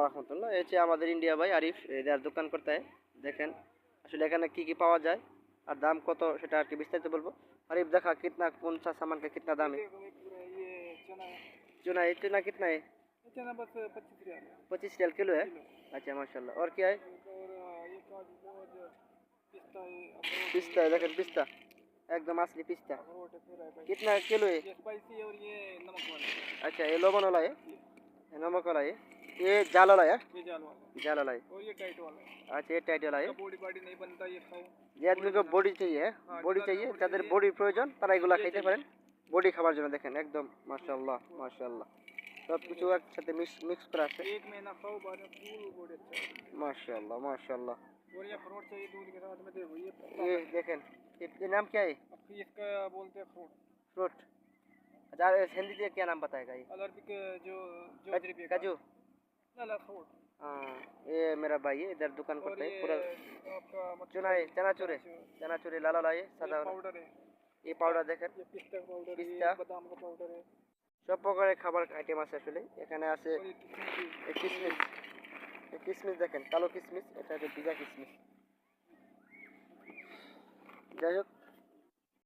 রহমতুল্লাহ। এই যে আমাদের ইন্ডিয়া ভাই আরিফ এদের দোকান করতে হয়। দেখেন আসলে এখানে কি কি পাওয়া যায় আর দাম কত সেটা আর কি বিস্তারিত বলবো। आरिफ देखा कितना कौन सा सामान का कितना दाम है? ये चना है। चना कितना है? चना बस 25 रियाल। 25 रियाल किलो है। अच्छा माशाल्लाह। और क्या है? और ये काजू और पिस्ता है, पिस्ता है, देखें पिस्ता एकदम असली पिस्ता। अखरोट है पूरा है भाई। कितना किलो है? ये स्पाइसी है और ये नमक वाला है। अच्छा ये लवण वाला है, ये नमक वाला है, ये जाल वाला है, ये जाल वाला है। जाल वाला है। और ये टाइट वाला है। अच्छा ये टाइट वाला है। बॉडी बॉडी नहीं बनता ये खाओ। যে আদমিকে বডি চাইয়ে বডি চাইয়ে যাদের বডির প্রয়োজন তারা এগুলা খাইতে পারেন বডি খাবার জন্য। দেখেন একদম মাশাআল্লাহ মাশাআল্লাহ সব কিছু একসাথে মিক্স করা আছে। एक महीना खाओ बाद में फुल बॉडी अच्छा है। माशाल्लाह माशाल्लाह। और ये अखरोट चाहिए दूध के साथ में देखो ये देखें ये नाम क्या है? इसका बोलते हैं अखरोट। फ्रूट। अच्छा हिंदी से क्या नाम बताएगा ये? अरबिक जो काजू। अखरोट। हाँ ये मेरा भाई है इधर दुकान करता है पूरा आपका चुना है चना चूरे लाला लाए सादा पाउडर है। ये पाउडर देखें ये पिस्ता पाउडर है, पिस्ता बादाम का पाउडर है। সব প্রকারের খাবার আইটেম আছে আসলে এখানে আছে। और ये किशमिश এই কিশমিশ, এই কিশমিশ দেখেন কালো কিশমিশ, এটা হচ্ছে ভিজা কিশমিশ। যাই হোক